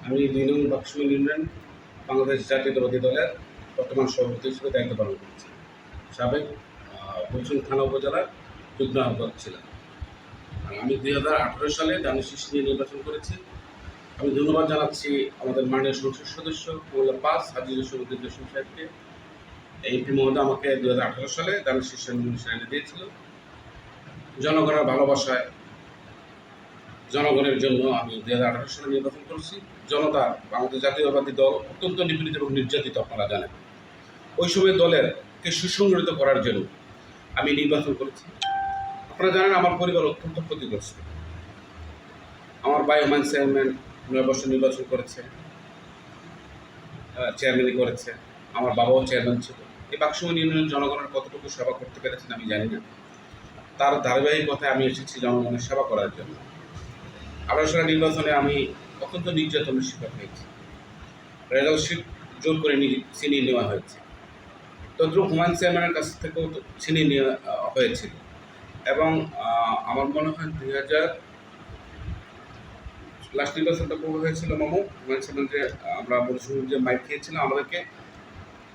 আমি ২ নং বাক্সুল ইউনিয়ন বাংলাদেশ জাতীয়তাবাদী দলের বর্তমান সভাপতি হিসেবে দায়িত্ব পালন করছি। সাবেক বরিশাল থানা উপজেলার যুগ্ম আহ্বায়ক ছিলাম। আমি ২০১৮ সালে দানের শীষ নিয়ে নির্বাচন করেছি। আমি ধন্যবাদ জানাচ্ছি আমাদের মাননীয় সংসদ সদস্য মৌলা ৫ হাজী জসিমউদ্দিন জসিম সাহেবকে। এমপি মহোদয় আমাকে ২০১৮ সালে দানের শীষের নমিনেশন এনে দিয়েছিল। জনগণের ভালোবাসায়, জনগণের জন্য আমি ২০১৮ সালে নির্বাচন করেছি। জনতা বাংলাদেশ জাতীয়তাবাদী দল অত্যন্ত নিপীড়িত এবং নির্যাতিত, আপনারা জানেন। ওই সময় দলেরকে সুসংগঠিত করার জন্য আমি নির্বাচন করেছি। আপনারা জানেন আমার পরিবার অত্যন্ত ক্ষতিগ্রস্ত। আমার ভাই হুমায়ুন চেয়ারম্যান ৯ বছর নির্বাচন করেছে, চেয়ারম্যানই করেছে। আমার বাবাও চেয়ারম্যান ছিল। এই বাক্সময় ইউনিয়নের জনগণের কতটুকু সেবা করতে পেরেছেন আমি জানি না। তার ধারাবাহিকতায় আমি এসেছি জনগণের সেবা করার জন্য। ১৮ সালের নির্বাচনে আমি অত্যন্ত নির্যাতনের শিকার হয়েছি। রেজাল্ট শিট জোর করে ছিনিয়ে নেওয়া হয়েছে। তদ্রুপ হুমায়ুন চেয়ারম্যানের কাছ থেকেও ছিনিয়ে নেওয়া হয়েছিল। এবং আমার মনে হয় ২০০০ লাস্ট নির্বাচনটা কবে হয়েছিল মামু, হুমায়ুন চেয়ারম্যান যে আমরা বলছি যে মাইক খেয়েছিলাম, আমাদেরকে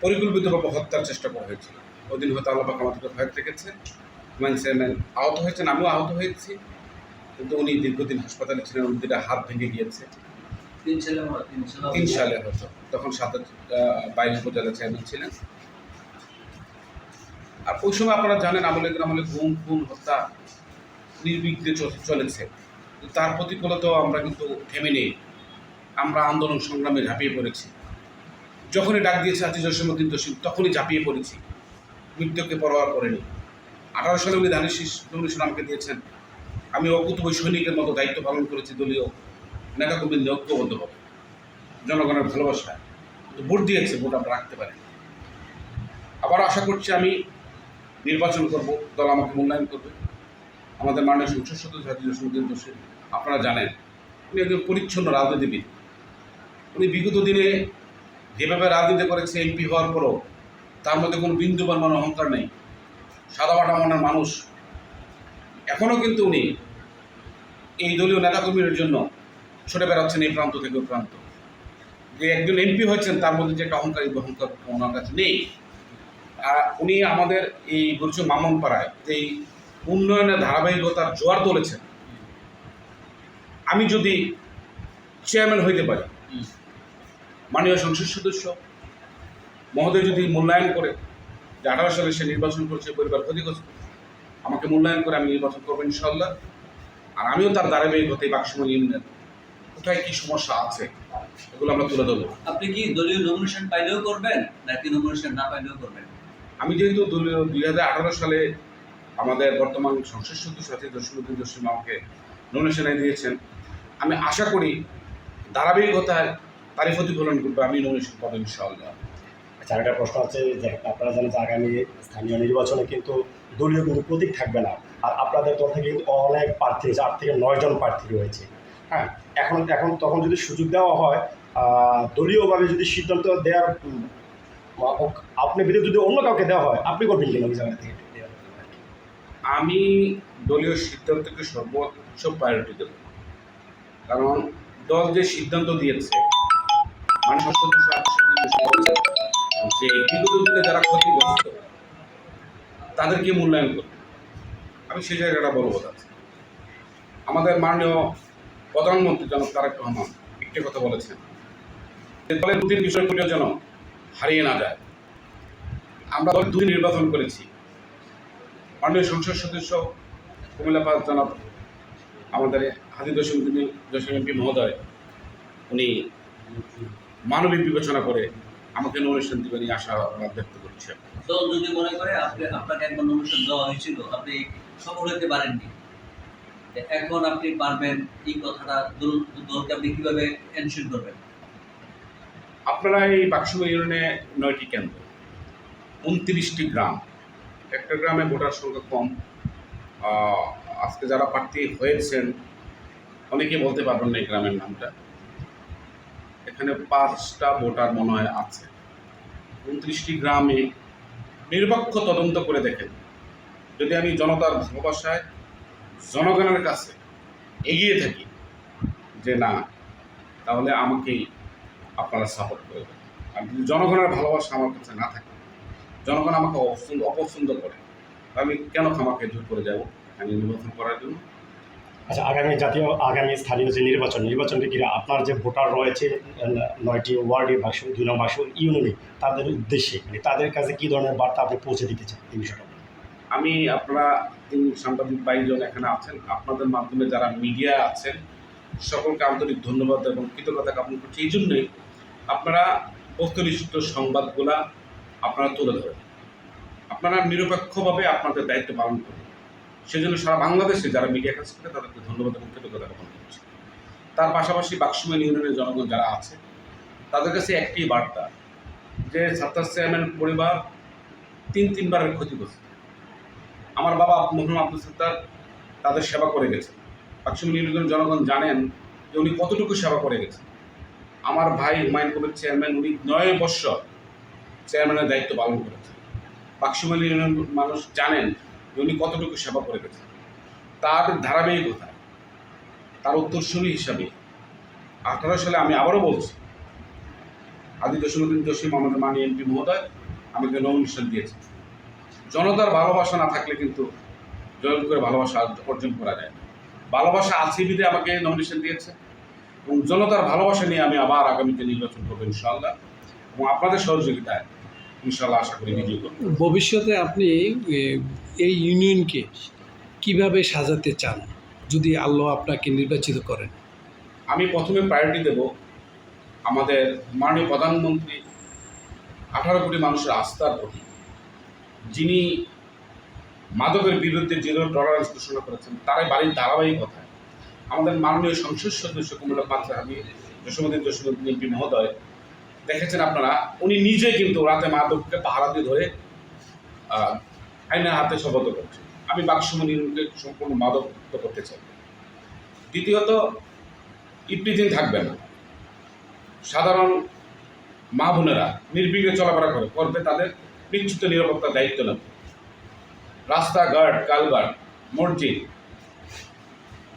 পরিকল্পিতভাবে হত্যার চেষ্টা করা হয়েছিল। ওদিন হয়তো আল্লাপাক আমাদেরকে ভয় রেখেছে। হুমায়ুন চেয়ারম্যান আহত হয়েছেন, আমিও আহত হয়েছি, কিন্তু উনি দীর্ঘদিন হাসপাতালে ছিলেন। উনি দুটা হাত ভেঙে গিয়েছে ৩ সালে হতো, তখন ২২ উপজেলা চেয়ারম্যান ছিলেন। আর ওই সময় আপনারা জানেন আমলে গুম খুন হত্যা নির্বিঘ্নে চলেছে। তার প্রতিকূলতাও আমরা কিন্তু থেমে নেই। আমরা আন্দোলন সংগ্রামে ঝাঁপিয়ে পড়েছি। যখনই ডাক দিয়েছে হাজী জসিমউদ্দিন জসিম, তখনই ঝাঁপিয়ে পড়েছি, মৃত্যুকে পরোয়া করেনি। ১৮ সালে উনি দানের শীষ নমিনেশন আমাকে দিয়েছেন। আমি অকুতোভয় সৈনিকের মতো দায়িত্ব পালন করেছি দলীয় নেতাকর্মীদের ঐক্যবদ্ধভাবে, জনগণের ভালোবাসায়। ভোট দিয়েছে, ভোট আমরা রাখতে পারি। আবার আশা করছি আমি নির্বাচন করব, দল আমাকে মূল্যায়ন করবে। আমাদের মাননীয় সংসদ সদস্য হাজী জসিমউদ্দিন জসিম, আপনারা জানেন উনি একজন পরিচ্ছন্ন রাজনীতিবিদ। উনি বিগত দিনে যেভাবে রাজনীতি করেছে, এমপি হওয়ার পরও তার মধ্যে কোনো বিন্দু পরিমাণ অহংকার নেই। সাদামাটা মনের মানুষ। এখনও কিন্তু উনি এই দলীয় নেতাকর্মীদের জন্য ছুটে বেড়াচ্ছেন এই প্রান্ত থেকে ওই প্রান্ত। যে একজন এমপি হয়েছেন তার মধ্যে যে একটা অহংকার ওনার কাছে নেই। উনি আমাদের এই বরিশাল মামনপাড়ায় যে উন্নয়নের ধারাবাহিকতার জোয়ার তুলেছেন। আমি যদি চেয়ারম্যান হইতে পারি, মাননীয় সংসদ সদস্য মহোদয় যদি মূল্যায়ন করে যে ১৮ সালে সে নির্বাচন করেছে, পরিবার ক্ষতিগ্রস্ত, আমাকে মূল্যায়ন করে আমি নির্বাচন করবো ইনশাল্লাহ। আর আমিও তার ধারাবাহিকতা এই বাক্সময় ইউনিয়নের কোথায় কী সমস্যা আছে এগুলো আমরা তুলে ধরবো। আপনি কি দলীয় নমিনেশন পাইলেও করবেন নাকি নমিনেশন না পাইলেও করবেন? আমি যেহেতু দলীয় ২০১৮ সালে আমাদের বর্তমান সংসদ সদস্য হাজী জসিমউদ্দিন জসিম আমাকে নমিনেশন দিয়েছেন, আমি আশা করি ধারাবাহিকতায় তারই প্রতিফলন করবে, আমি নমিনেশন পাবো ইনশাআল্লাহ। আচ্ছা, একটা প্রশ্ন আছে যে আপনারা জানেন যে আগামী স্থানীয় নির্বাচনে কিন্তু দলীয় কিন্তু প্রতীক থাকবে না। আর আপনাদের দল থেকে কিন্তু অনেক প্রার্থী রয়েছে, ৮ থেকে ৯ জন প্রার্থী রয়েছে। হ্যাঁ, এখন তখন যদি সুযোগ দেওয়া হয়, দলীয়ভাবে যদি সিদ্ধান্ত দেওয়ার আপনি বিরুদ্ধে যদি অন্য কাউকে দেওয়া হয়, আপনি করবেন কিনা ওই জায়গা থেকে? আমি দলীয় সিদ্ধান্তকে সর্বোচ্চ প্রায়োরিটি দেব। কারণ দল যে সিদ্ধান্ত দিয়েছে, মাননীয় সদস্য যে বিগত দিনে যারা ক্ষতিগ্রস্ত তাদেরকে মূল্যায়ন করবে, আমি সেই জায়গাটা বলবো। আমাদের মাননীয় প্রধানমন্ত্রী জনাব তারেক রহমান একটি কথা বলেছেন যে দলের দুদিন বিষয়গুলো যেন হারিয়ে না যায়। আমরা দল ২ নির্বাচন করেছি। মাননীয় সংসদ সদস্য কুমিল্লা ৫ জনাব আমাদের হাজী জসিমউদ্দিন জসিম এমপি মহোদয়, উনি মানবিক বিবেচনা করে আমাকে নমিনেশন দেবেন এই আশা ব্যক্ত করছি। দল যদি মনে করে আপনাকে একবার নমিনেশন দেওয়া হয়েছিল, আপনি সফল হতে পারেননি, এখন আপনি পারবেন, এই কথাটা দলকে আপনি কীভাবে এনশিওর করবেন? আপনারা এই বাক্সময় ইউনিয়নে ৯টি কেন্দ্র, ২৯টি গ্রাম। একটা গ্রামে ভোটার সংখ্যা কম। আজকে যারা প্রার্থী হয়েছেন অনেকে বলতে পারবেন না এই গ্রামের নামটা। এখানে ৫টা ভোটার মনে হয় আছে। ২৯টি গ্রামে নিরপেক্ষ তদন্ত করে দেখেন, যদি আমি জনতার ভালোবাসায় জনগণের কাছে এগিয়ে থাকি যে না তাহলে আমাকেই আপনারা সাপোর্ট করবেন। আর যদি জনগণের ভালোবাসা আমার কাছে না থাকে, জনগণ আমাকে অপছন্দ করে, আমি কেন আমাকে জোর করে যাব আমি নির্বাচন করার জন্য? আচ্ছা, আগামী স্থানীয় যে নির্বাচনকে ঘিরে আপনার যে ভোটার রয়েছে 9টি ওয়ার্ডে বা 2 নং ইউনিয়নে, তাদের উদ্দেশ্যে মানে তাদের কাছে কী ধরনের বার্তা আপনি পৌঁছে দিতে চান এই বিষয়টা? আমি আপনারা 3 সাংবাদিক ভাইজন এখানে আছেন, আপনাদের মাধ্যমে যারা মিডিয়া আছেন সকলকে আন্তরিক ধন্যবাদ এবং কৃতজ্ঞতা জ্ঞাপন করছি। এই জন্যই আপনারা বস্তুনিষ্ঠ সংবাদগুলা আপনারা তুলে ধরেন, আপনারা নিরপেক্ষভাবে আপনাদের দায়িত্ব পালন করেন। সেজন্য সারা বাংলাদেশে যারা মিডিয়া কাজ করে তাদেরকে ধন্যবাদ এবং কৃতজ্ঞতা জ্ঞাপন করছি। তার পাশাপাশি বাক্সুমাইল ইউনিয়নের জনগণ যারা আছে তাদের কাছে একটি বার্তা, যে সাত্তার চেয়ারম্যান পরিবার 3বারের ক্ষতিগ্রস্ত। আমার বাবা মরহুম আব্দুল সাত্তার তাদের সেবা করে গেছে। বাক্সুমাইল ইউনিয়নের জনগণ জানেন যে উনি কতটুকু সেবা করে গেছেন। আমার ভাই হুমায়ুন কবির চেয়ারম্যান, উনি 9 বৎসর চেয়ারম্যানের দায়িত্ব পালন করেছেন। বাক্সুমাইল ইউনিয়ন মানুষ জানেন যে উনি কতটুকু সেবা করে গেছেন। তার ধারাবাহিকতা, তার উত্তরসূরি হিসাবে 18 সালে আমি আবারও বলছি, আদি জসীমউদ্দিন জসিম আমাদের মাননীয় এমপি মহোদয় আমাকে নমিনেশন দিয়েছে। জনতার ভালোবাসা না থাকলে কিন্তু জয় করে ভালোবাসা অর্জন করা যায় না। ভালোবাসা আছে বিধে আমাকে নমিনেশন দিয়েছে এবং জনতার ভালোবাসা নিয়ে আমি আবার আগামীতে নির্বাচন করবো ইনশাআল্লাহ, এবং আপনাদের সহযোগিতায় ইনশাআল্লাহ আশা করি বিজয়ী করব। ভবিষ্যতে আপনি এই ইউনিয়নকে কিভাবে সাজাতে চান যদি আল্লাহ আপনাকে নির্বাচিত করেন? আমি প্রথমে প্রায়োরিটি দেব আমাদের মাননীয় প্রধানমন্ত্রী 18 কোটি মানুষের আস্থার প্রতি, যিনি মাদকের বিরুদ্ধে জিরো টলারেন্স ঘোষণা করেছেন, তারাই বাড়ির ধারাবাহিকতায় আমাদের মাননীয় সংসদ সদস্য কুমুল্লা পাত্র আমি জসীমউদ্দিন এমপি মহোদয় দেখেছেন আপনারা, উনি নিজে কিন্তু রাতে মাদককে পাহারা দিয়ে ধরে আইনের হাতে শপথ করছেন। আমি বাক্সুমাইল ইউনিয়নকে সম্পূর্ণ মাদক মুক্ত করতে চাই। দ্বিতীয়ত, ইফটিজিং থাকবে না। সাধারণ মা বোনেরা নির্বিঘ্নে চলাফেরা করবে, তাদের নিশ্চিত নিরাপত্তার দায়িত্ব নেবে। রাস্তাঘাট, কালভার্ট, মসজিদ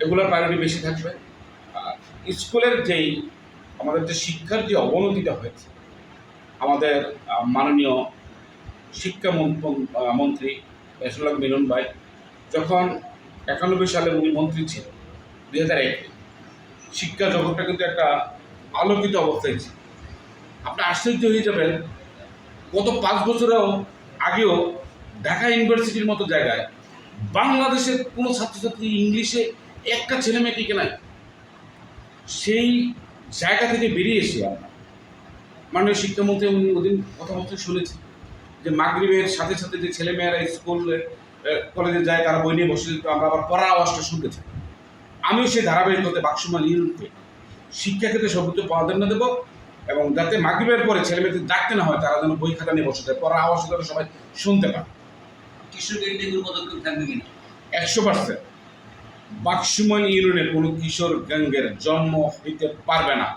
এগুলোর প্রায়োরিটি বেশি থাকবে। স্কুলের যেই আমাদের যে শিক্ষার যে অবনতিটা হয়েছে, আমাদের মাননীয় শিক্ষামন্ত্রী এসলাম মিলন ভাই যখন 91 সালে উনি মন্ত্রী ছিলেন, 2001 শিক্ষা জগৎটা কিন্তু একটা আলোকিত অবস্থায় ছিল। আপনি আশ্চর্য হয়ে যাবেন, গত 5 বছরেও আগেও ঢাকা ইউনিভার্সিটির মতো জায়গায় বাংলাদেশের কোনো ছাত্রছাত্রী ইংলিশে একটা ছেলে মেয়ে টিকে নাই। সেই জায়গা থেকে বেরিয়ে এসে আমরা মাননীয় শিক্ষামন্ত্রী উনি ওদিন কথাবার্তা শুনেছি যে মাগরিবের সাথে সাথে যে ছেলেমেয়েরা স্কুল কলেজে যায় তারা বই নিয়ে বসে যেত, আমরা আবার পড়ার আওয়াজটা শুনতে চাই। আমিও সেই ধারাবাহিকতায় বাক্সুমাইল ইউনিয়নকে শিক্ষাক্ষেত্রে সর্বোচ্চ প্রাধান্য দেব এবং যাতে মাগরিবের পরে ছেলেমেয়েদের ডাকতে না হয়, তারা যেন বই খাতা নিয়ে বসে যায়, পড়ার আওয়াজ যেন সবাই শুনতে পায়। কিশোর গ্যাংগুলোর পদক্ষেপ থাকবে কিনা? 100% বাক্সুমাইল ইউনিয়নে কোনো কিশোর গ্যাংয়ের জন্ম হইতে পারবে না।